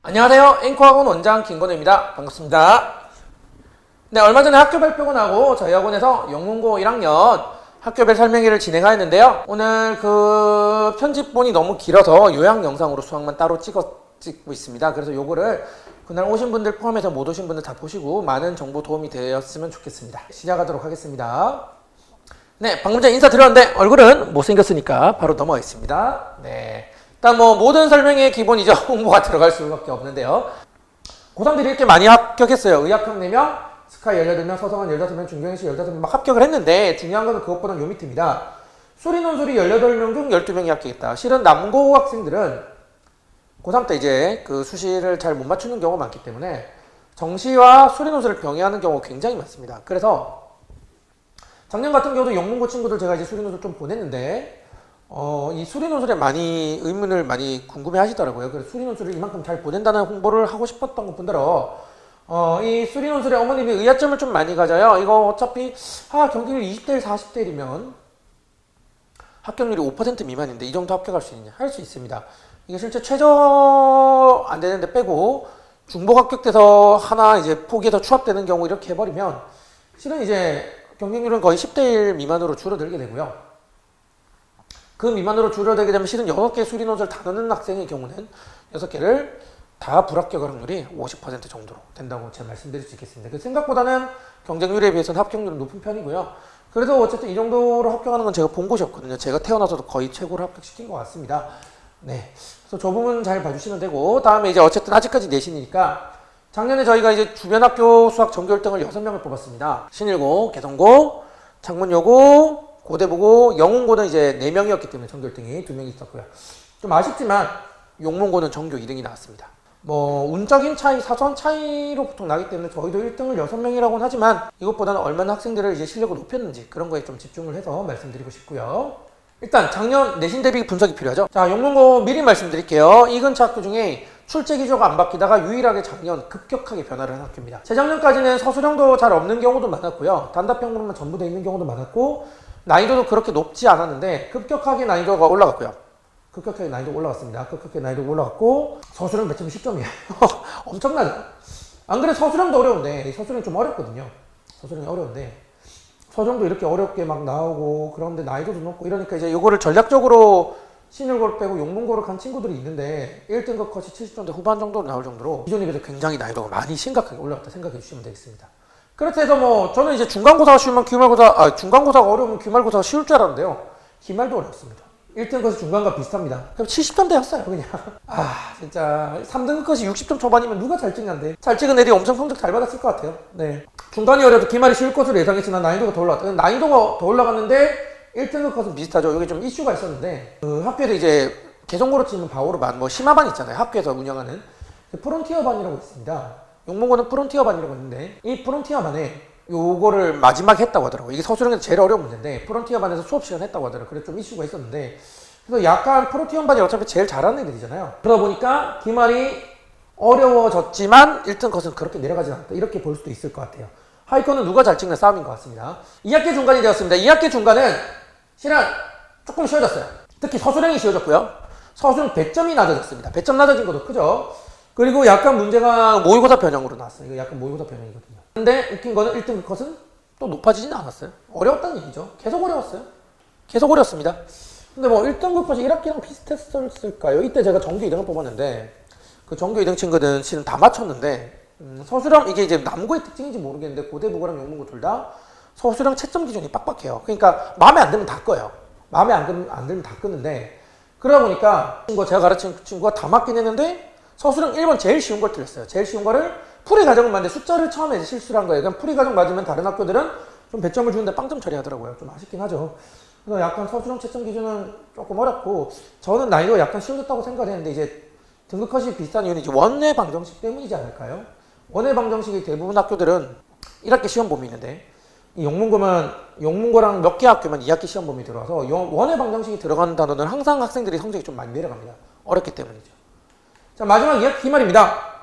안녕하세요. 앵커학원 원장 김건우입니다. 반갑습니다. 네, 얼마 전에 학교 발표가 나고 저희 학원에서 영문고 1학년 학교별 설명회를 진행하였는데요. 오늘 그 편집본이 너무 길어서 요약 영상으로 수학만 따로 찍고 있습니다. 그래서 요거를 그날 오신 분들 포함해서 못 오신 분들 다 보시고 많은 정보 도움이 되었으면 좋겠습니다. 시작하도록 하겠습니다. 네, 방금 전에 인사드렸는데 얼굴은 못생겼으니까 바로 넘어가겠습니다. 네. 일단 모든 설명의 기본이죠. 홍보가 들어갈 수밖에 없는데요. 고3들이 이렇게 많이 합격했어요. 의학형 4명, 스카이 18명, 서성한 15명, 중경희씨 15명 막 합격을 했는데 중요한 거는 그것보다는 요 밑입니다. 수리논술이 18명 중 12명이 합격했다. 실은 남고 학생들은 고3 때 이제 그 수시를 잘 못 맞추는 경우가 많기 때문에 정시와 수리논술을 병행하는 경우가 굉장히 많습니다. 그래서 작년 같은 경우도 영문고 친구들 제가 이제 수리논술 좀 보냈는데 이 수리논술에 많이 의문을 많이 궁금해 하시더라고요. 그래서 수리논술을 이만큼 잘 보낸다는 홍보를 하고 싶었던 것 뿐더러 이 수리논술에 어머님이 의아점을 좀 많이 가져요. 이거 어차피 경쟁률 20대 1, 40대 1이면 합격률이 5% 미만인데 이 정도 합격할 수 있느냐? 할 수 있습니다. 이게 실제 최저 안 되는데 빼고 중복 합격돼서 하나 이제 포기해서 추합되는 경우 이렇게 해버리면 실은 이제 경쟁률은 거의 10대 1 미만으로 줄어들게 되고요. 그 미만으로 줄어들게 되면 실은 6개 수리논술 다 넣는 학생의 경우는 6개를 다 불합격 확률이 50% 정도로 된다고 제가 말씀드릴 수 있겠습니다. 그 생각보다는 경쟁률에 비해서는 합격률은 높은 편이고요. 그래도 어쨌든 이 정도로 합격하는 건 제가 본 곳이 없거든요. 제가 태어나서도 거의 최고로 합격시킨 것 같습니다. 네. 그래서 저 부분 잘 봐주시면 되고, 다음에 이제 어쨌든 아직까지 내신이니까 작년에 저희가 이제 주변 학교 수학 전교 1등을 6명을 뽑았습니다. 신일고, 개성고, 창문여고, 고대보고, 영문고는 이제 4명이었기 때문에 전교 1등이 2명이 있었고요. 좀 아쉽지만 용문고는 전교 2등이 나왔습니다. 운적인 차이, 사소한 차이로 보통 나기 때문에 저희도 1등을 6명이라고는 하지만 이것보다는 얼마나 학생들을 이제 실력을 높였는지 그런 거에 좀 집중을 해서 말씀드리고 싶고요. 일단 작년 내신 대비 분석이 필요하죠. 자, 용문고 미리 말씀드릴게요. 이 근처 학교 중에 출제 기조가 안 바뀌다가 유일하게 작년 급격하게 변화를 한 학교입니다. 재작년까지는 서술형도 잘 없는 경우도 많았고요. 단답형으로만 전부 돼 있는 경우도 많았고 난이도도 그렇게 높지 않았는데 급격하게 난이도가 올라갔고요. 급격하게 난이도가 올라갔습니다. 급격하게 난이도가 올라갔고 서술형 매점이 10점이에요. 엄청나죠? 안 그래도 서술형도 어려운데 서술형이 좀 어렵거든요. 서술형이 어려운데 서술형도 이렇게 어렵게 막 나오고 그런데 난이도도 높고 이러니까 이제 이거를 전략적으로 신일고를 빼고 용문고를 간 친구들이 있는데 1등급 컷이 70점대 후반 정도로 나올 정도로 기존에 비해서 굉장히 난이도가 많이 심각하게 올라갔다 생각해 주시면 되겠습니다. 그렇다 해서 저는 이제 중간고사가 쉬우면 중간고사가 어려우면 기말고사가 쉬울 줄 알았는데요. 기말도 어렵습니다. 1등급이 중간과 비슷합니다. 그럼 70점대였어요, 그냥. 진짜 3등급이 60점 초반이면 누가 잘 찍는데? 잘 찍은 애들이 엄청 성적 잘 받았을 것 같아요. 네. 중간이 어려도 기말이 쉬울 것으로 예상했지만 난이도가 더 올라갔다. 난이도가 더 올라갔는데 1등급 컷은 비슷하죠. 여기 좀 이슈가 있었는데 학교에서 이제 개성고로 치면 바오로반, 심화반 있잖아요. 학교에서 운영하는 프론티어반이라고 있습니다. 용문고는 프론티어반이라고 있는데 이 프론티어반에 요거를 마지막에 했다고 하더라고요. 이게 서술형에서 제일 어려운 문제인데 프론티어반에서 수업 시간 했다고 하더라고요. 그래서 좀 이슈가 있었는데 그래서 약간 프론티어반이 어차피 제일 잘하는 애들이잖아요. 그러다 보니까 기말이 어려워졌지만 1등 컷은 그렇게 내려가지 않았다. 이렇게 볼 수도 있을 것 같아요. 하위권은 누가 잘 찍는 싸움인 것 같습니다. 2학기 중간이 되었습니다. 2학기 중간은 실은 조금 쉬워졌어요. 특히 서술형이 쉬워졌고요. 서술형 배점이 낮아졌습니다. 배점 낮아진 것도 크죠. 그리고 약간 문제가 모의고사 변형으로 나왔어요. 이거 약간 모의고사 변형이거든요. 근데 웃긴 거는 1등급 컷은 또 높아지진 않았어요. 어려웠다는 얘기죠. 계속 어려웠어요. 계속 어려웠습니다. 근데 1등급 컷이 1학기랑 비슷했을까요? 이때 제가 전교 2등을 뽑았는데 그 전교 2등 친구들은 실은 다 맞췄는데 서술형 이게 이제 남고의 특징인지 모르겠는데 고대부고랑 용문고 둘 다 서술형 채점 기준이 빡빡해요. 그러니까 마음에 안 들면 다 꺼요. 마음에 안 들면 다 끊는데 그러다 보니까 제가 가르친 친구가 다 맞긴 했는데 서술형 1번 제일 쉬운 걸 틀렸어요. 제일 쉬운 거를 풀이 과정을 맞는데 숫자를 처음에 이제 실수를 한 거예요. 그냥 풀이 과정 맞으면 다른 학교들은 좀 배점을 주는데 빵점 처리하더라고요. 좀 아쉽긴 하죠. 그래서 약간 서술형 채점 기준은 조금 어렵고 저는 난이도가 약간 쉬워졌다고 생각을 했는데 이제 등급 컷이 비슷한 이유는 이제 원회 방정식 때문이지 않을까요? 원회 방정식이 대부분 학교들은 1학기 시험 봄이 있는데 이 용문고랑 몇 개 학교만 2학기 시험 봄이 들어와서 원회 방정식이 들어가는 단원은 항상 학생들이 성적이 좀 많이 내려갑니다. 어렵기 때문이죠. 자, 마지막 2학기 기말입니다.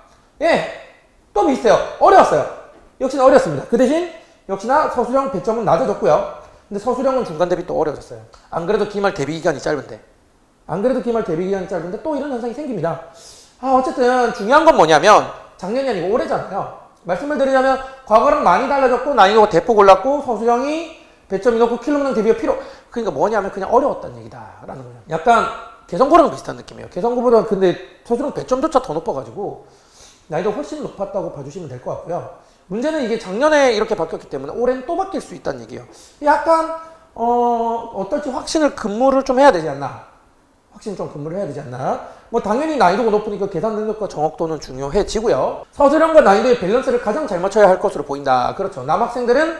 또 비슷해요. 어려웠어요. 역시나 어려웠습니다. 그 대신 역시나 서술형 배점은 낮아졌고요. 근데 서술형은 중간 대비 또 어려워졌어요. 안 그래도 기말 대비 기간이 짧은데 또 이런 현상이 생깁니다. 어쨌든 중요한 건 뭐냐면 작년이 아니고 올해잖아요. 말씀을 드리자면 과거랑 많이 달라졌고 난이도가 대폭 올랐고 서술형이 배점이 높고 킬로미터 대비가 그러니까 뭐냐면 그냥 어려웠다는 얘기다라는 거예요. 약간 개성고랑 비슷한 느낌이에요. 개성고보다 근데 서술형 배점조차 더 높아가지고 난이도가 훨씬 높았다고 봐주시면 될 것 같고요. 문제는 이게 작년에 이렇게 바뀌었기 때문에 올해는 또 바뀔 수 있다는 얘기예요. 약간 어떨지 확신을 근무를 좀 해야 되지 않나. 확신 좀 근무를 해야 되지 않나. 뭐 당연히 난이도가 높으니까 계산 능력과 정확도는 중요해지고요. 서술형과 난이도의 밸런스를 가장 잘 맞춰야 할 것으로 보인다. 그렇죠. 남학생들은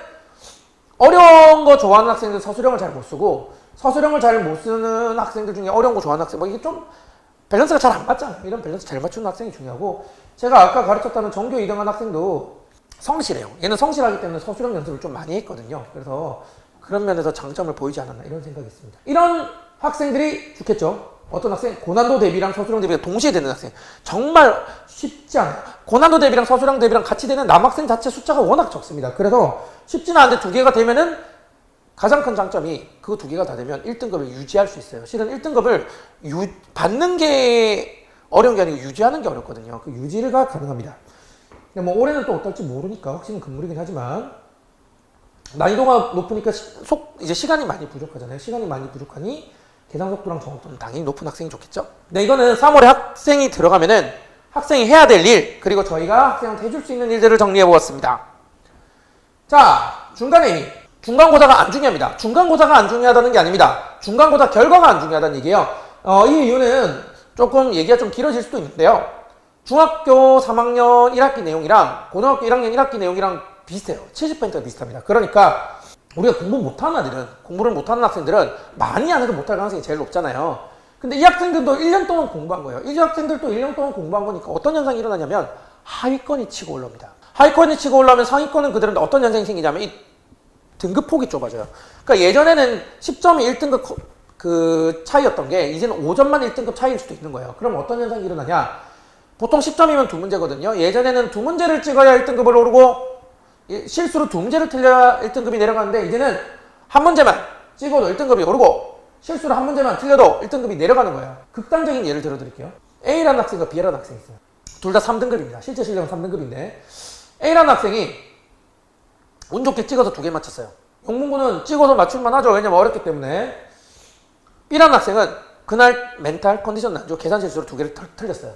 어려운 거 좋아하는 학생들 서술형을 잘 못 쓰고 서술형을 잘 못 쓰는 학생들 중에 어려운 거 좋아하는 학생 뭐 이게 좀 밸런스가 잘 안 맞잖아요. 이런 밸런스 잘 맞추는 학생이 중요하고 제가 아까 가르쳤다는 전교 2등한 학생도 성실해요. 얘는 성실하기 때문에 서술형 연습을 좀 많이 했거든요. 그래서 그런 면에서 장점을 보이지 않았나 이런 생각이 있습니다. 이런 학생들이 좋겠죠. 어떤 학생? 고난도 대비랑 서술형 대비가 동시에 되는 학생. 정말 쉽지 않아요. 고난도 대비랑 서술형 대비랑 같이 되는 남학생 자체 숫자가 워낙 적습니다. 그래서 쉽지는 않은데 두 개가 되면은 가장 큰 장점이 그 두 개가 다 되면 1등급을 유지할 수 있어요. 실은 1등급을 받는 게 어려운 게 아니고 유지하는 게 어렵거든요. 그 유지가 가능합니다. 뭐 올해는 또 어떨지 모르니까 확신은 금물이긴 하지만 난이도가 높으니까 이제 시간이 많이 부족하잖아요. 시간이 많이 부족하니 계산 속도랑 정확도는 당연히 높은 학생이 좋겠죠. 네, 이거는 3월에 학생이 들어가면은 학생이 해야 될 일, 그리고 저희가 학생한테 해줄 수 있는 일들을 정리해 보았습니다. 자, 중간에 의미. 중간고사가 안 중요합니다. 중간고사가 안 중요하다는 게 아닙니다. 중간고사 결과가 안 중요하다는 얘기예요. 이 이유는 조금 얘기가 좀 길어질 수도 있는데요. 중학교 3학년 1학기 내용이랑 고등학교 1학년 1학기 내용이랑 비슷해요. 70%가 비슷합니다. 그러니까 우리가 공부 못하는 애들은, 공부를 못하는 학생들은 많이 안 해도 못할 가능성이 제일 높잖아요. 근데 이 학생들도 1년 동안 공부한 거예요. 이 학생들도 1년 동안 공부한 거니까 어떤 현상이 일어나냐면 하위권이 치고 올라옵니다. 하위권이 치고 올라오면 상위권은 그대로인데 어떤 현상이 생기냐면 이 등급폭이 좁아져요. 그러니까 예전에는 10점이 1등급 그 차이였던 게 이제는 5점만 1등급 차이일 수도 있는 거예요. 그럼 어떤 현상이 일어나냐? 보통 10점이면 두 문제거든요. 예전에는 두 문제를 찍어야 1등급을 오르고 실수로 두 문제를 틀려야 1등급이 내려가는데 이제는 한 문제만 찍어도 1등급이 오르고 실수로 한 문제만 틀려도 1등급이 내려가는 거예요. 극단적인 예를 들어드릴게요. A라는 학생과 B라는 학생이 있어요. 둘 다 3등급입니다. 실제 실력은 3등급인데 A라는 학생이 운 좋게 찍어서 두 개 맞췄어요. 영문고는 찍어서 맞출만 하죠. 왜냐면 어렵기 때문에. B라는 학생은 그날 멘탈 컨디션 안 좋고 계산 실수로 두 개를 틀렸어요.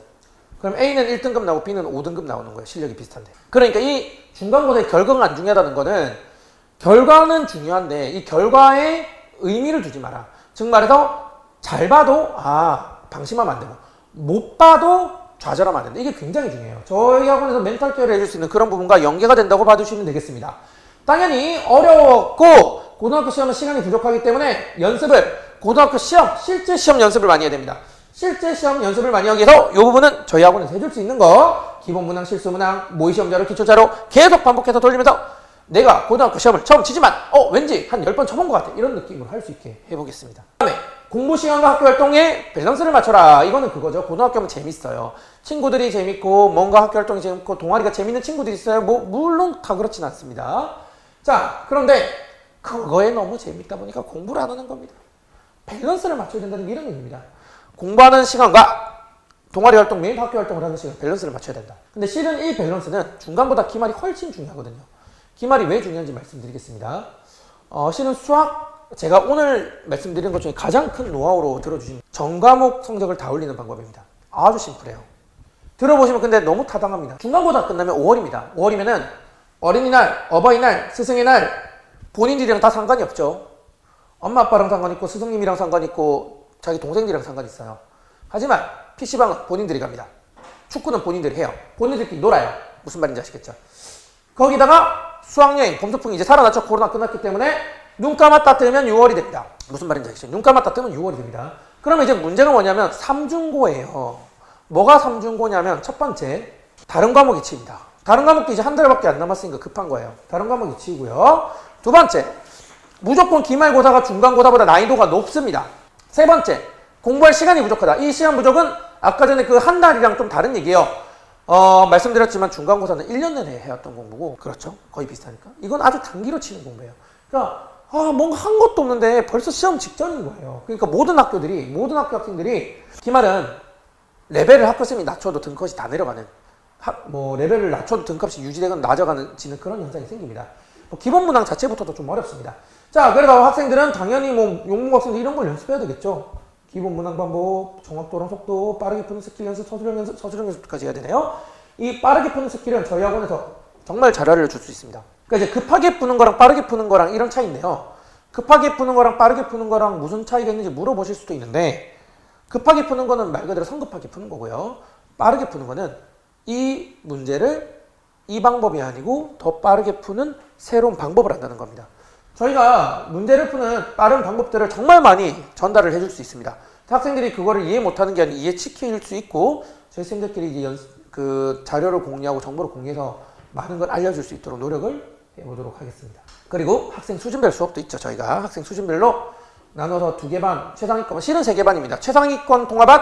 그럼 A는 1등급 나오고 B는 5등급 나오는 거예요. 실력이 비슷한데. 그러니까 이 중간고사의 결과가 안 중요하다는 거는 결과는 중요한데 이 결과에 의미를 두지 마라. 즉 말해서 잘 봐도 방심하면 안 되고 못 봐도 좌절하면 안 된다. 이게 굉장히 중요해요. 저희 학원에서 멘탈 케어를 해줄 수 있는 그런 부분과 연계가 된다고 봐주시면 되겠습니다. 당연히 어려웠고 고등학교 시험은 시간이 부족하기 때문에 연습을 고등학교 시험, 실제 시험 연습을 많이 해야 됩니다. 실제 시험 연습을 많이 하기 위해서 이 부분은 저희 학원에서 해줄 수 있는 거 기본 문항, 실수 문항, 모의시험 자료, 기초 자료 계속 반복해서 돌리면서 내가 고등학교 시험을 처음 치지만 왠지 한 10번 쳐본 것 같아. 이런 느낌으로 할 수 있게 해보겠습니다. 그 다음에 공부 시간과 학교 활동에 밸런스를 맞춰라. 이거는 그거죠. 고등학교 하면 재밌어요. 친구들이 재밌고 뭔가 학교 활동이 재밌고 동아리가 재밌는 친구들이 있어요. 물론 다 그렇진 않습니다. 자, 그런데 그거에 너무 재밌다 보니까 공부를 안 하는 겁니다. 밸런스를 맞춰야 된다는 게 이런 의미입니다. 공부하는 시간과 동아리 활동, 매일 학교 활동을 하는 시간 밸런스를 맞춰야 된다. 근데 실은 이 밸런스는 중간보다 기말이 훨씬 중요하거든요. 기말이 왜 중요한지 말씀드리겠습니다. 실은 수학, 제가 오늘 말씀드린 것 중에 가장 큰 노하우로 들어주신 전과목 성적을 다 올리는 방법입니다. 아주 심플해요. 들어보시면 근데 너무 타당합니다. 중간고사 끝나면 5월입니다. 5월이면은 어린이날, 어버이날, 스승의 날 본인들이랑 다 상관이 없죠. 엄마 아빠랑 상관 있고 스승님이랑 상관 있고 자기 동생들이랑 상관 있어요. 하지만 PC방은 본인들이 갑니다. 축구는 본인들이 해요. 본인들끼리 놀아요. 무슨 말인지 아시겠죠? 거기다가 수학여행, 봄소풍이 이제 살아났죠. 코로나 끝났기 때문에 눈 감았다 뜨면 6월이 됩니다. 무슨 말인지 아시겠죠? 눈 감았다 뜨면 6월이 됩니다. 그러면 이제 문제가 뭐냐면 3중고예요. 뭐가 3중고냐면 첫 번째, 다른 과목이 치입니다. 다른 과목도 이제 한 달밖에 안 남았으니까 급한 거예요. 다른 과목이 치이고요. 두 번째, 무조건 기말고사가 중간고사보다 난이도가 높습니다. 세 번째, 공부할 시간이 부족하다. 이 시간 부족은 아까 전에 그 한 달이랑 좀 다른 얘기예요. 말씀드렸지만 중간고사는 1년 내내 해왔던 공부고, 그렇죠? 거의 비슷하니까. 이건 아주 단기로 치는 공부예요. 그러니까 뭔가 한 것도 없는데 벌써 시험 직전인 거예요. 그러니까 모든 학교 학생들이 기말은 레벨을 학교쌤이 낮춰도 등컷이 다 내려가는, 레벨을 낮춰도 등값이 유지되거나 낮아가는 그런 현상이 생깁니다. 기본 문항 자체부터도 좀 어렵습니다. 자, 그래서 학생들은 당연히 용문 학생들 이런 걸 연습해야 되겠죠. 기본 문항 반복, 정확도랑 속도, 빠르게 푸는 스킬 연습, 서술형 연습까지 해야 되네요. 이 빠르게 푸는 스킬은 저희 학원에서 정말 잘 알려줄 수 있습니다. 그러니까 이제 급하게 푸는 거랑 빠르게 푸는 거랑 이런 차이인데요. 급하게 푸는 거랑 빠르게 푸는 거랑 무슨 차이가 있는지 물어보실 수도 있는데, 급하게 푸는 거는 말 그대로 성급하게 푸는 거고요. 빠르게 푸는 거는 이 문제를 이 방법이 아니고 더 빠르게 푸는 새로운 방법을 한다는 겁니다. 저희가 문제를 푸는 빠른 방법들을 정말 많이 전달을 해줄 수 있습니다. 학생들이 그거를 이해 못하는 게 아니라 이해시킬 수 있고, 저희 쌤들끼리 이제 자료를 공유하고 정보를 공유해서 많은 걸 알려줄 수 있도록 노력을 해보도록 하겠습니다. 그리고 학생 수준별 수업도 있죠. 저희가 학생 수준별로 나눠서 2개 반, 최상위권, 실은 3개 반입니다. 최상위권 통합반,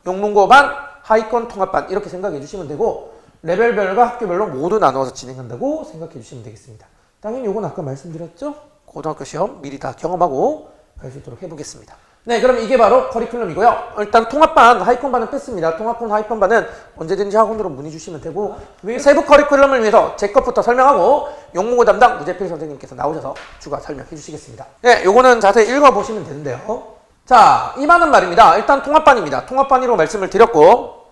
용문고 반, 하위권 통합반 이렇게 생각해 주시면 되고, 레벨별과 학교별로 모두 나누어서 진행한다고 생각해 주시면 되겠습니다. 당연히 이건 아까 말씀드렸죠? 고등학교 시험 미리 다 경험하고 갈 수 있도록 해보겠습니다. 네, 그럼 이게 바로 커리큘럼이고요. 일단 통합반, 하위권반은 뺐습니다. 통합권, 하위권반은 언제든지 학원으로 문의 주시면 되고, 세부 커리큘럼을 위해서 제 것부터 설명하고 용문고 담당 무재필 선생님께서 나오셔서 추가 설명해 주시겠습니다. 네, 요거는 자세히 읽어보시면 되는데요. 자, 이 반은 말입니다. 일단 통합반입니다. 통합반이라고 말씀을 드렸고,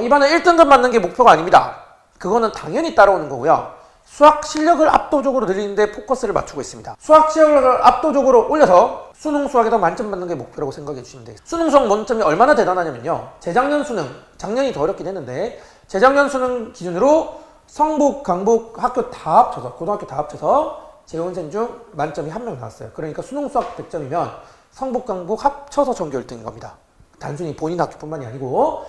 이 반은 1등급 맞는 게 목표가 아닙니다. 그거는 당연히 따라오는 거고요. 수학 실력을 압도적으로 늘리는데 포커스를 맞추고 있습니다. 수학 실력을 압도적으로 올려서 수능 수학에서 만점 받는 게 목표라고 생각해 주시면 되겠습니다. 수능 수학 만점이 얼마나 대단하냐면요. 재작년 수능, 작년이 더 어렵긴 했는데 재작년 수능 기준으로 성북, 강북 학교 다 합쳐서, 고등학교 다 합쳐서 재원생 중 만점이 1명 나왔어요. 그러니까 수능 수학 100점이면 성북, 강북 합쳐서 전교 1등인 겁니다. 단순히 본인 학교뿐만이 아니고.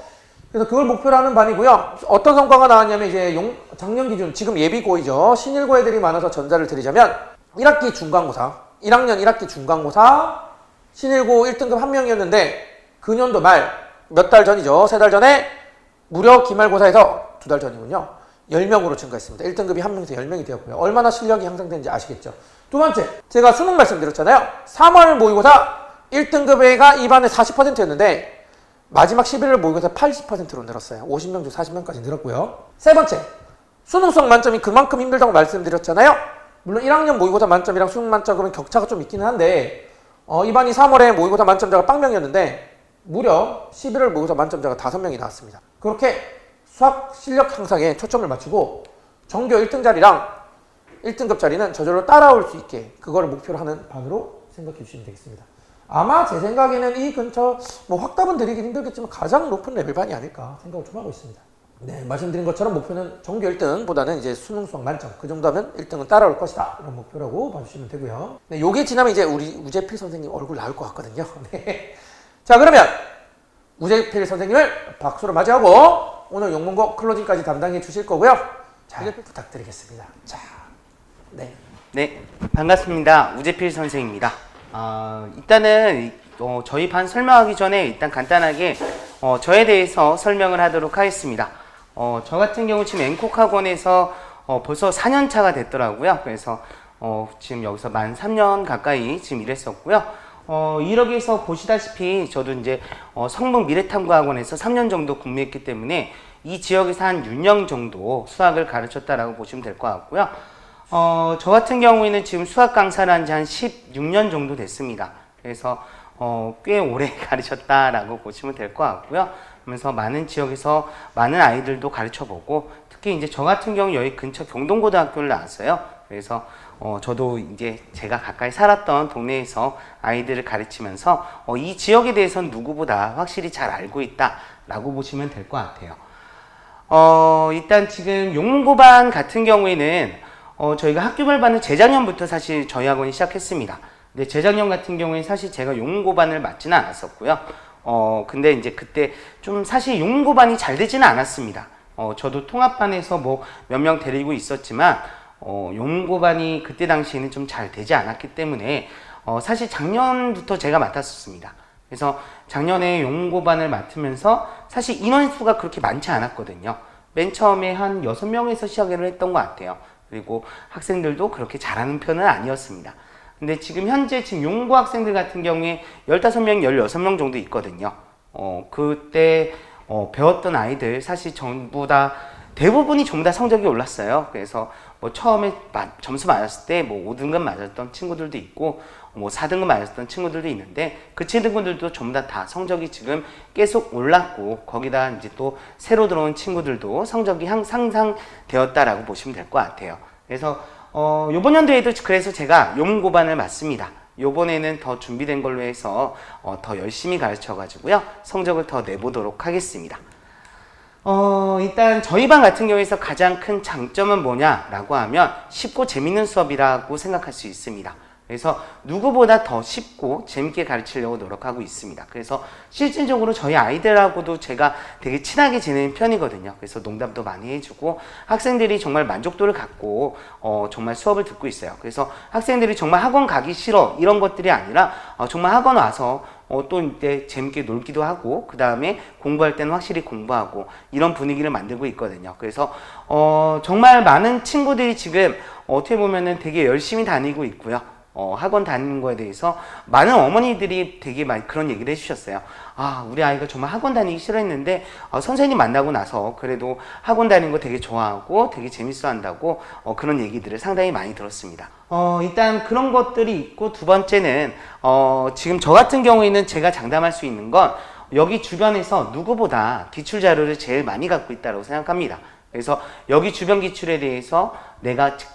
그래서 그걸 목표로 하는 반이고요. 어떤 성과가 나왔냐면 이제 작년 기준, 지금 예비고이죠. 신일고 애들이 많아서 전자를 드리자면 1학기 중간고사, 1학년 1학기 중간고사 신일고 1등급 1명이었는데 그 년도 말 몇 달 전이죠. 3달 전에 무려 기말고사에서 2달 전이군요. 10명으로 증가했습니다. 1등급이 1명에서 10명이 되었고요. 얼마나 실력이 향상되는지 아시겠죠. 두 번째, 제가 수능 말씀드렸잖아요. 3월 모의고사 1등급 애가 이 반에 40%였는데 마지막 11월 모의고사 80%로 늘었어요. 50명 중 40명까지 늘었고요. 세 번째, 수능 수학 만점이 그만큼 힘들다고 말씀드렸잖아요. 물론 1학년 모의고사 만점이랑 수능 만점은 격차가 좀 있기는 한데 이반이 3월에 모의고사 만점자가 빵명이었는데 무려 11월 모의고사 만점자가 5명이 나왔습니다. 그렇게 수학 실력 향상에 초점을 맞추고 전교 1등 자리랑 1등급 자리는 저절로 따라올 수 있게 그거를 목표로 하는 반으로 생각해 주시면 되겠습니다. 아마 제 생각에는 이 근처 확답은 드리긴 힘들겠지만 가장 높은 레벨반이 아닐까 생각을 좀 하고 있습니다. 네, 말씀드린 것처럼 목표는 전교 1등보다는 이제 수능 수학 만점 그 정도 하면 1등은 따라올 것이다 이런 목표라고 봐주시면 되고요. 네, 요게 지나면 이제 우리 우재필 선생님 얼굴 나올 것 같거든요. 네. 자, 그러면 우재필 선생님을 박수로 맞이하고 오늘 용문고 클로징까지 담당해 주실 거고요. 잘 부탁드리겠습니다. 자, 네, 반갑습니다. 우재필 선생입니다. 일단은 저희 반 설명하기 전에 일단 간단하게 저에 대해서 설명을 하도록 하겠습니다. 저 같은 경우 지금 앵콕 학원에서 벌써 4년 차가 됐더라고요. 그래서 지금 여기서 만 3년 가까이 지금 일했었고요. 이력에서 보시다시피 저도 이제 성북 미래탐구학원에서 3년 정도 근무했기 때문에 이 지역에서 한 6년 정도 수학을 가르쳤다라고 보시면 될 것 같고요. 저 같은 경우에는 지금 수학 강사를 한 지 한 16년 정도 됐습니다. 그래서 꽤 오래 가르쳤다라고 보시면 될 것 같고요. 그러면서 많은 지역에서 많은 아이들도 가르쳐보고 특히 이제 저 같은 경우 여기 근처 경동고등학교를 나왔어요. 그래서 저도 이제 제가 가까이 살았던 동네에서 아이들을 가르치면서 이 지역에 대해서는 누구보다 확실히 잘 알고 있다라고 보시면 될 것 같아요. 일단 지금 용문고반 같은 경우에는 저희가 학교별 반을 재작년부터 사실 저희 학원이 시작했습니다. 근데 재작년 같은 경우에 사실 제가 용문고반을 맡지는 않았었고요. 근데 이제 그때 좀 사실 용문고반이 잘 되지는 않았습니다. 저도 통합반에서 몇 명 데리고 있었지만 용문고반이 그때 당시에는 좀 잘 되지 않았기 때문에 사실 작년부터 제가 맡았었습니다. 그래서 작년에 용문고반을 맡으면서 사실 인원수가 그렇게 많지 않았거든요. 맨 처음에 한 6명에서 시작을 했던 것 같아요. 그리고 학생들도 그렇게 잘하는 편은 아니었습니다. 근데 지금 현재 용고 학생들 같은 경우에 15명, 16명 정도 있거든요. 그때 배웠던 아이들 사실 전부 다 대부분이 전부 다 성적이 올랐어요. 그래서 뭐 처음에 점수 맞았을 때 뭐 5등급 맞았던 친구들도 있고 뭐 4등급 맞았던 친구들도 있는데 그 친구들도 전부 다 성적이 지금 계속 올랐고 거기다 이제 또 새로 들어온 친구들도 성적이 상상되었다라고 보시면 될 것 같아요. 그래서 요번 연도에도 그래서 제가 영문고반을 맡습니다. 요번에는 더 준비된 걸로 해서 더 열심히 가르쳐 가지고요 성적을 더 내보도록 하겠습니다. 일단 저희 반 같은 경우에서 가장 큰 장점은 뭐냐라고 하면 쉽고 재밌는 수업이라고 생각할 수 있습니다. 그래서 누구보다 더 쉽고 재밌게 가르치려고 노력하고 있습니다. 그래서 실질적으로 저희 아이들하고도 제가 되게 친하게 지내는 편이거든요. 그래서 농담도 많이 해주고 학생들이 정말 만족도를 갖고 정말 수업을 듣고 있어요. 그래서 학생들이 정말 학원 가기 싫어 이런 것들이 아니라 정말 학원 와서 또 이제 재밌게 놀기도 하고 그 다음에 공부할 때는 확실히 공부하고 이런 분위기를 만들고 있거든요. 그래서 정말 많은 친구들이 지금 어떻게 보면은 되게 열심히 다니고 있고요. 학원 다니는 거에 대해서 많은 어머니들이 되게 많이 그런 얘기를 해주셨어요. 아, 우리 아이가 정말 학원 다니기 싫어했는데 선생님 만나고 나서 그래도 학원 다니는 거 되게 좋아하고 되게 재밌어 한다고 그런 얘기들을 상당히 많이 들었습니다. 일단 그런 것들이 있고 두 번째는 지금 저 같은 경우에는 제가 장담할 수 있는 건 여기 주변에서 누구보다 기출 자료를 제일 많이 갖고 있다고 생각합니다. 그래서 여기 주변 기출에 대해서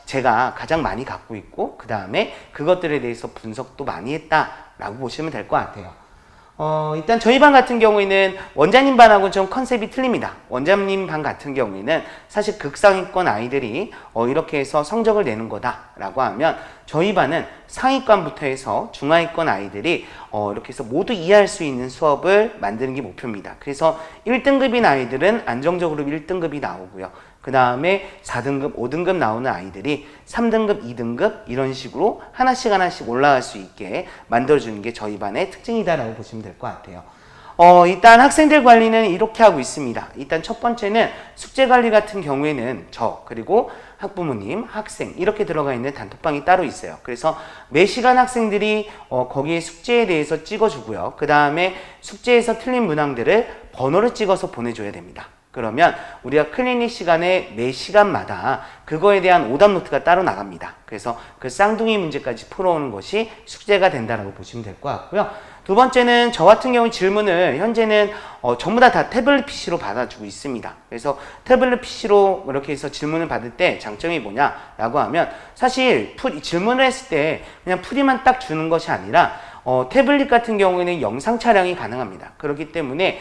제가 가장 많이 갖고 있고 그 다음에 그것들에 대해서 분석도 많이 했다라고 보시면 될 것 같아요. 일단 저희 반 같은 경우에는 원장님 반하고 좀 컨셉이 틀립니다. 원장님 반 같은 경우에는 사실 극상위권 아이들이 이렇게 해서 성적을 내는 거다라고 하면 저희 반은 상위권부터 해서 중하위권 아이들이 이렇게 해서 모두 이해할 수 있는 수업을 만드는 게 목표입니다. 그래서 1등급인 아이들은 안정적으로 1등급이 나오고요. 그 다음에 4등급, 5등급 나오는 아이들이 3등급, 2등급 이런 식으로 하나씩 올라갈 수 있게 만들어주는 게 저희 반의 특징이다라고 보시면 될 것 같아요. 일단 학생들 관리는 이렇게 하고 있습니다. 일단 첫 번째는 숙제 관리 같은 경우에는 저 그리고 학부모님, 학생 이렇게 들어가 있는 단톡방이 따로 있어요. 그래서 매 시간 학생들이 거기에 숙제에 대해서 찍어주고요. 그 다음에 숙제에서 틀린 문항들을 번호를 찍어서 보내줘야 됩니다. 그러면 우리가 클리닉 시간에 매 시간마다 그거에 대한 오답 노트가 따로 나갑니다. 그래서 그 쌍둥이 문제까지 풀어오는 것이 숙제가 된다고 보시면 될 것 같고요. 두 번째는 저 같은 경우 질문을 현재는 전부 다 태블릿 PC로 받아주고 있습니다. 그래서 태블릿 PC로 이렇게 해서 질문을 받을 때 장점이 뭐냐라고 하면 사실 질문을 했을 때 그냥 풀이만 딱 주는 것이 아니라 태블릿 같은 경우에는 영상 촬영이 가능합니다. 그렇기 때문에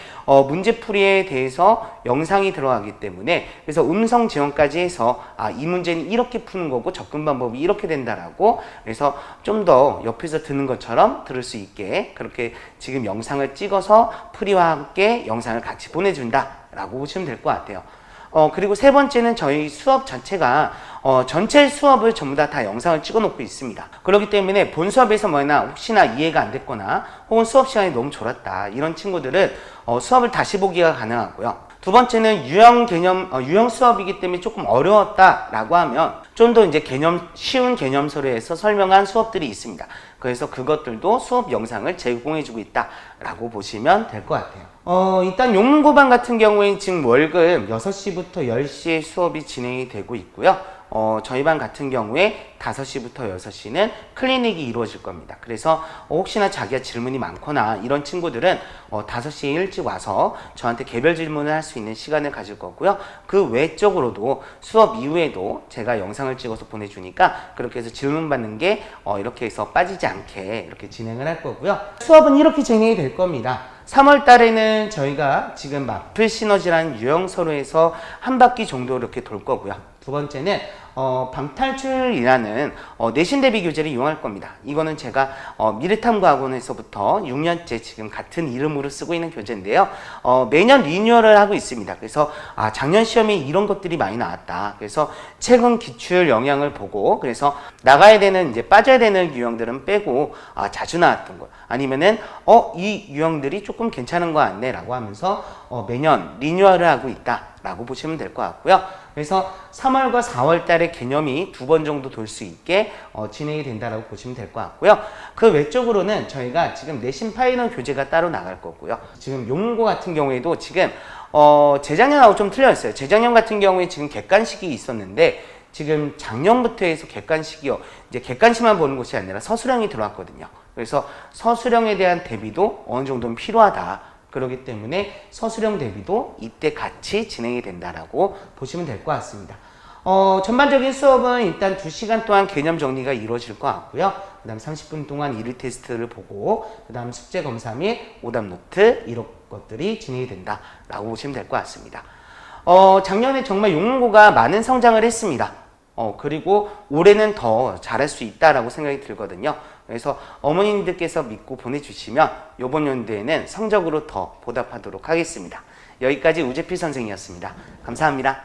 문제풀이에 대해서 영상이 들어가기 때문에 그래서 음성 지원까지 해서 이 문제는 이렇게 푸는 거고 접근 방법이 이렇게 된다라고 그래서 좀 더 옆에서 듣는 것처럼 들을 수 있게 그렇게 지금 영상을 찍어서 풀이와 함께 영상을 같이 보내준다라고 보시면 될 것 같아요. 그리고 세 번째는 저희 수업 자체가 전체 수업을 전부 다 영상을 찍어 놓고 있습니다. 그렇기 때문에 본 수업에서 혹시나 이해가 안 됐거나 혹은 수업 시간이 너무 졸았다 이런 친구들은 수업을 다시 보기가 가능하고요. 두 번째는 유형 수업이기 때문에 조금 어려웠다라고 하면 좀 더 이제 쉬운 개념서로 해서 설명한 수업들이 있습니다. 그래서 그것들도 수업 영상을 제공해주고 있다라고 보시면 될 것 같아요. 일단 용문고반 같은 경우에는 지금 월급 6시부터 10시에 수업이 진행이 되고 있고요. 저희 반 같은 경우에 5시부터 6시는 클리닉이 이루어질 겁니다. 그래서 혹시나 자기가 질문이 많거나 이런 친구들은 5시에 일찍 와서 저한테 개별 질문을 할 수 있는 시간을 가질 거고요. 그 외적으로도 수업 이후에도 제가 영상을 찍어서 보내주니까 그렇게 해서 질문 받는 게 이렇게 해서 빠지지 않게 이렇게 진행을 할 거고요. 수업은 이렇게 진행이 될 겁니다. 3월 달에는 저희가 지금 마플 시너지라는 유형서로 해서 한 바퀴 정도 이렇게 돌 거고요. 두 번째는 방탈출이라는 내신 대비 교재를 이용할 겁니다. 이거는 제가 미래탐구학원에서부터 6년째 지금 같은 이름으로 쓰고 있는 교재인데요. 매년 리뉴얼을 하고 있습니다. 그래서 작년 시험에 이런 것들이 많이 나왔다. 그래서 최근 기출 영향을 보고 그래서 나가야 되는 이제 빠져야 되는 유형들은 빼고 자주 나왔던 거 아니면은 이 유형들이 조금 괜찮은 거 같네 라고 하면서 매년 리뉴얼을 하고 있다 라고 보시면 될 것 같고요. 그래서 3월과 4월 달에 개념이 2번 정도 돌 수 있게 진행이 된다라고 보시면 될 것 같고요. 그 외적으로는 저희가 지금 내신 파이널 교재가 따로 나갈 거고요. 지금 용문고 같은 경우에도 지금 재작년하고 좀 틀렸어요. 재작년 같은 경우에 지금 객관식이 있었는데 지금 작년부터 해서 객관식이요. 이제 객관식만 보는 것이 아니라 서술형이 들어왔거든요. 그래서 서술형에 대한 대비도 어느 정도는 필요하다. 그렇기 때문에 서술형 대비도 이때 같이 진행이 된다라고 보시면 될 것 같습니다. 전반적인 수업은 일단 2시간 동안 개념 정리가 이루어질 것 같고요. 그 다음 30분 동안 1일 테스트를 보고 그 다음 숙제 검사 및 오답 노트 이런 것들이 진행이 된다라고 보시면 될 것 같습니다. 작년에 정말 용문고가 많은 성장을 했습니다. 그리고 올해는 더 잘할 수 있다라고 생각이 들거든요. 그래서 어머님들께서 믿고 보내주시면 이번 연도에는 성적으로 더 보답하도록 하겠습니다. 여기까지 우재필 선생이었습니다. 감사합니다.